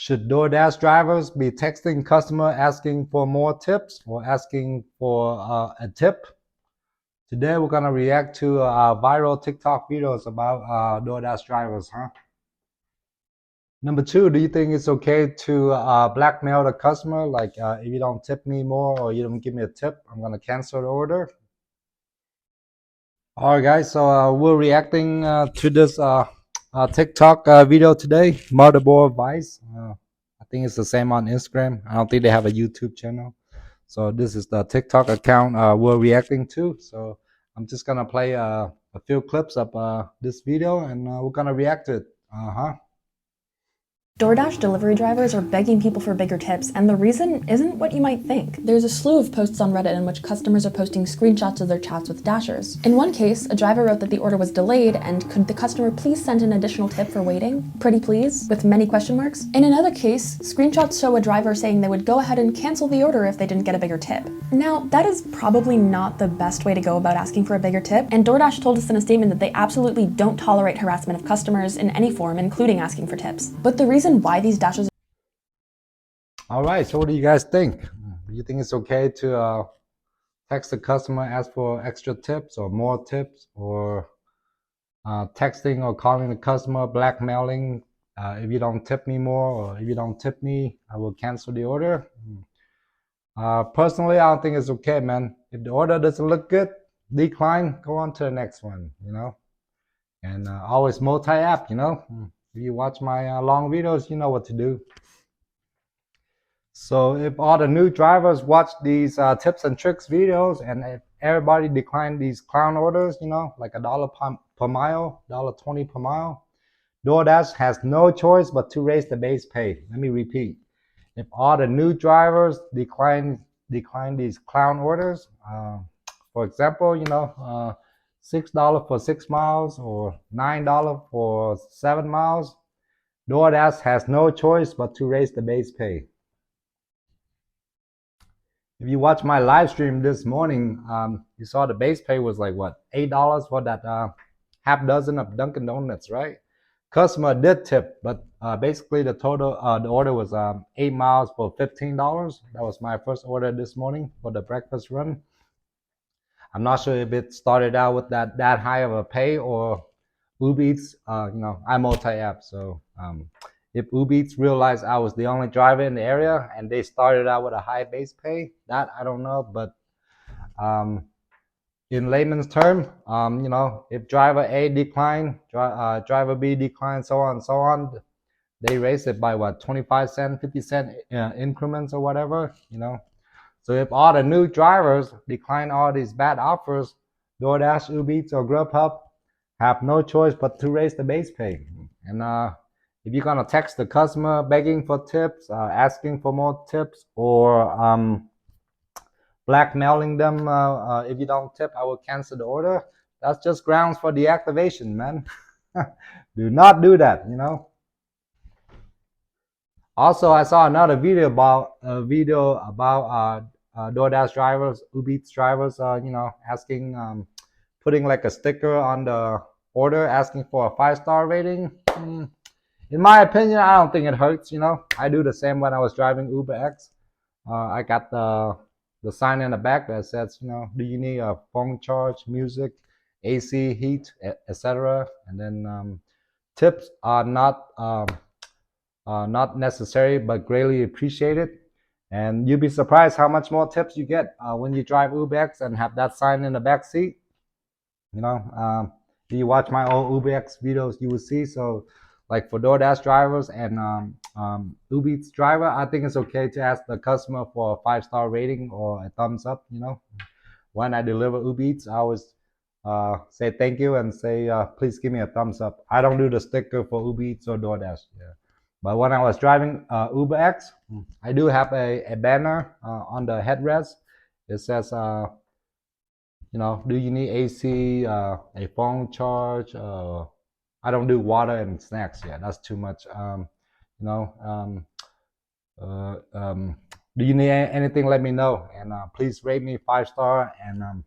Should DoorDash drivers be texting customer asking for more tips or asking for a tip? Today we're gonna react to viral TikTok videos about DoorDash drivers, huh? Number two, do you think it's okay to blackmail the customer? Like if you don't tip me more or you don't give me a tip, I'm gonna cancel the order. All right, guys. So we're reacting to this TikTok video today. Motherboard Vice. I think it's the same on Instagram. I don't think they have a YouTube channel. So this is the TikTok account we're reacting to. So I'm just gonna play a few clips of this video, and we're gonna react to it. DoorDash delivery drivers are begging people for bigger tips, and the reason isn't what you might think. There's a slew of posts on Reddit in which customers are posting screenshots of their chats with Dashers. In one case, a driver wrote that the order was delayed and could the customer please send an additional tip for waiting? Pretty please? With many question marks. In another case, screenshots show a driver saying they would go ahead and cancel the order if they didn't get a bigger tip. Now, that is probably not the best way to go about asking for a bigger tip, and DoorDash told us in a statement that they absolutely don't tolerate harassment of customers in any form, including asking for tips. But the reason why these dashes. All right, so what do you guys think? Do you think it's okay to text the customer, ask for extra tips or more tips, or texting or calling the customer, blackmailing? If you don't tip me more or if you don't tip me, I will cancel the order. Personally, I don't think it's okay, man. If the order doesn't look good, decline, go on to the next one, and always multi-app, If you watch my long videos, you know what to do. So if all the new drivers watch these tips and tricks videos, and if everybody decline these clown orders, like $1 per mile, $1.20 per mile, DoorDash has no choice but to raise the base pay. Let me repeat. If all the new drivers decline these clown orders, for example, $6 for 6 miles or $9 for 7 miles, DoorDash has no choice but to raise the base pay. If you watch my live stream this morning, you saw the base pay was like what, $8 for that half dozen of Dunkin' Donuts, right? Customer did tip, but basically the total the order was 8 miles for $15. That was my first order this morning for the breakfast run. I'm not sure if it started out with that high of a pay or Uber Eats. I multi-app, so if Uber Eats realized I was the only driver in the area and they started out with a high base pay, that I don't know. But in layman's term, if driver A declined, driver B declined, so on and so on, they raise it by what, 25 cent, 50 cent increments or whatever, So if all the new drivers decline all these bad offers, DoorDash, Uber Eats, or Grubhub have no choice but to raise the base pay. And if you're gonna text the customer begging for tips, asking for more tips, or blackmailing them, if you don't tip, I will cancel the order. That's just grounds for deactivation, man. Do not do that, Also, I saw another video about DoorDash drivers, Uber Eats drivers, asking, putting like a sticker on the order asking for a 5-star rating. In my opinion, I don't think it hurts. I do the same when I was driving Uber X. I got the sign in the back that says, do you need a phone charge, music, AC, heat, etc. And then tips are not necessary but greatly appreciated. And you'd be surprised how much more tips you get when you drive UberX and have that sign in the back seat. If you watch my old UberX videos, you will see. So, like for DoorDash drivers and Uber Eats driver, I think it's okay to ask the customer for a 5-star rating or a thumbs up. When I deliver Uber Eats, I always say thank you and say please give me a thumbs up. I don't do the sticker for Uber Eats or DoorDash. Yeah. But when I was driving UberX, I do have a banner on the headrest. It says, do you need AC, a phone charge? I don't do water and snacks. Yeah, that's too much. Do you need anything? Let me know. And please rate me 5-star. And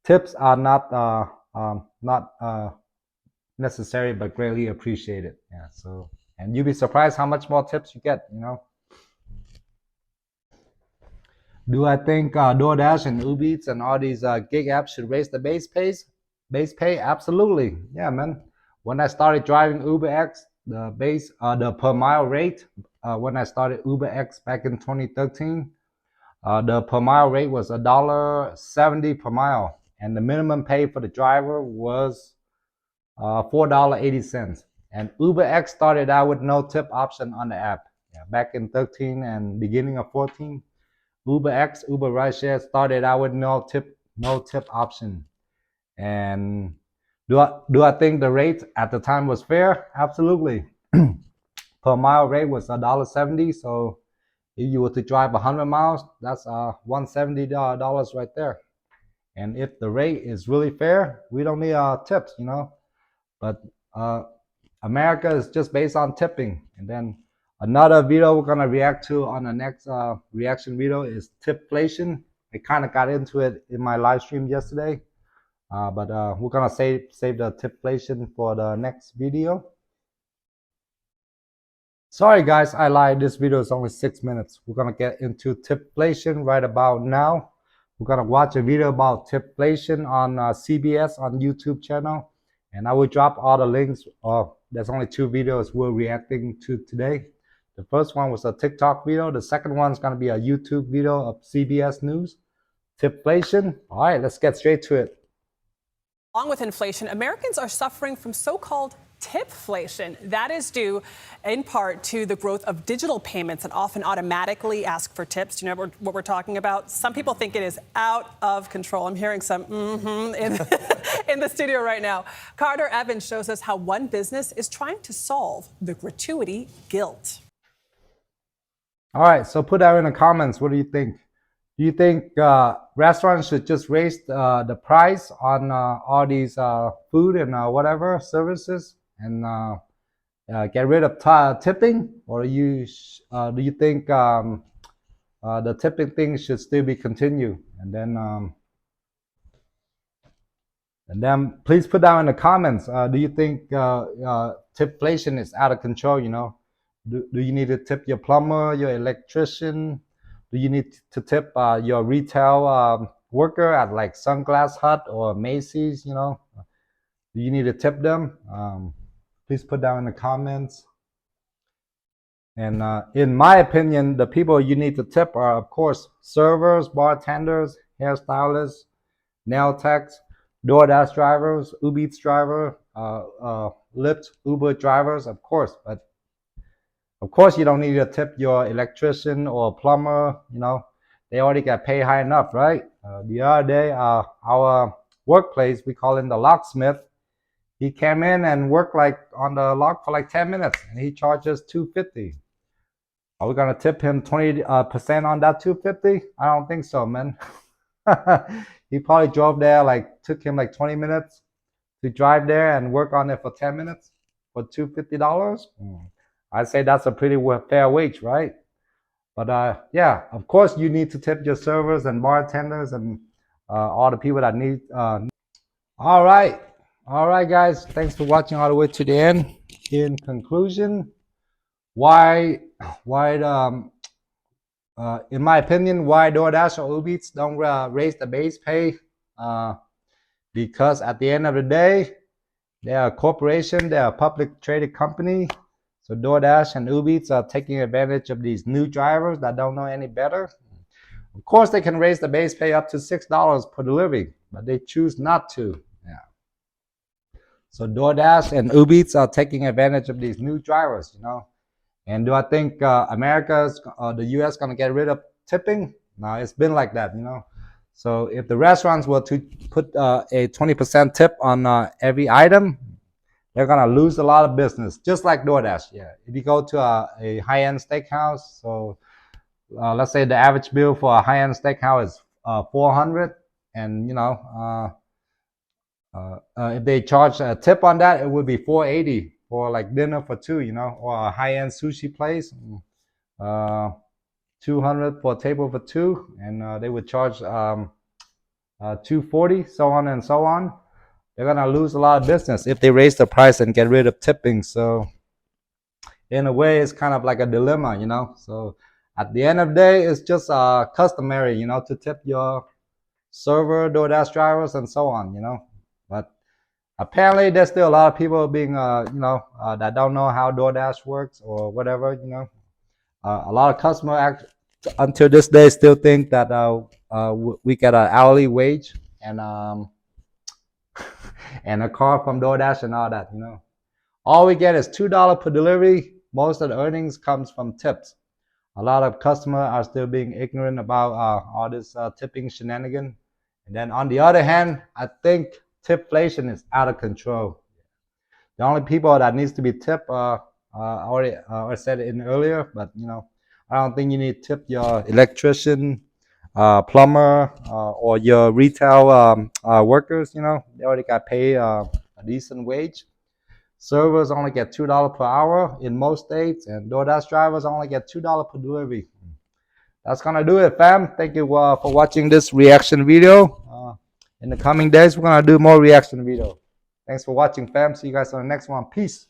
tips are not necessary, but greatly appreciated. Yeah, so and you'd be surprised how much more tips you get, you know. Do I think DoorDash and Uber Eats and all these gig apps should raise the base pay? Absolutely. Yeah, man. When I started driving UberX, the per mile rate, when I started UberX back in 2013, the per mile rate was $1.70 per mile, and the minimum pay for the driver was $4.80. And UberX started out with no tip option on the app. Yeah, back in 13 and beginning of 14, UberX, Uber Rideshare started out with no tip option. And do I think the rate at the time was fair? Absolutely. Per mile rate was $1.70. So if you were to drive 100 miles, that's $170 right there. And if the rate is really fair, we don't need tips, you know. But America is just based on tipping. And then another video we're gonna react to on the next reaction video is tipflation. I kind of got into it in my live stream yesterday, but we're gonna save the tipflation for the next video. Sorry guys, I lied. This video is only 6 minutes. We're gonna get into tipflation right about now. We're gonna watch a video about tipflation on CBS on YouTube channel, and I will drop all the links. There's only 2 videos we're reacting to today. The first one was a TikTok video. The second one is gonna be a YouTube video of CBS News Tipflation. All right, let's get straight to it. Along with inflation, Americans are suffering from so-called tipflation. That is due in part to the growth of digital payments that often automatically ask for tips. Do you know what we're talking about? Some people think it is out of control. I'm hearing some in the studio right now. Carter Evans shows us how one business is trying to solve the gratuity guilt. All right, so put that in the comments. What do you think? Do you think restaurants should just raise the price on all these food and whatever services and get rid of tipping? Or do you think the tipping thing should still be continued? And then please put down in the comments. Do you think tipflation is out of control? You know, do you need to tip your plumber, your electrician? Do you need to tip your retail worker at like Sunglass Hut or Macy's? You know, do you need to tip them? Please put down in the comments. And in my opinion, the people you need to tip are, of course, servers, bartenders, hairstylists, nail techs, DoorDash drivers, Uber Eats driver, Lyft, Uber drivers, of course. But of course, you don't need to tip your electrician or plumber. You know, they already get paid high enough, right? The other day, our workplace, we call him the locksmith. He came in and worked like on the lock for like 10 minutes, and he charges $250. Are we gonna tip him 20% on that $250? I don't think so, man. He probably drove there, like took him like 20 minutes to drive there and work on it for 10 minutes for $250. I'd say that's a pretty fair wage, right? But yeah, of course you need to tip your servers and bartenders and all the people that need. All right, guys. Thanks for watching all the way to the end. In conclusion, why in my opinion, why DoorDash or Uber Eats don't raise the base pay? Because at the end of the day, they're a corporation, they're a public traded company. So DoorDash and Uber Eats are taking advantage of these new drivers that don't know any better. Of course, they can raise the base pay up to $6 per delivery, but they choose not to. Yeah. So DoorDash and Uber Eats are taking advantage of these new drivers, you know. And do I think the U.S. gonna get rid of tipping? No, it's been like that, you know. So if the restaurants were to put a 20% tip on every item, they're gonna lose a lot of business, just like DoorDash. Yeah, if you go to a high-end steakhouse, so let's say the average bill for a high-end steakhouse is $400, and you know, if they charge a tip on that, it would be $480 for like dinner for two, you know, or a high-end sushi place, $200 for a table for two, and they would charge $240, so on and so on. They're gonna lose a lot of business if they raise the price and get rid of tipping. So in a way, it's kind of like a dilemma, So at the end of the day, it's just customary, to tip your server, DoorDash drivers, and so on, But apparently, there's still a lot of people being, that don't know how DoorDash works or whatever, A lot of customers until this day still think that we get an hourly wage and and a car from DoorDash and all that, All we get is $2 per delivery. Most of the earnings comes from tips. A lot of customers are still being ignorant about all this tipping shenanigan. And then on the other hand, I think tipflation is out of control. The only people that needs to be tipped already said it in earlier, but I don't think you need to tip your electrician, plumber, or your retail workers. They already got paid a decent wage. Servers only get $2 per hour in most states, and DoorDash drivers only get $2 per delivery. That's gonna do it, fam. Thank you for watching this reaction video. In the coming days, we're gonna do more reaction video. Thanks for watching, fam. See you guys on the next one. Peace.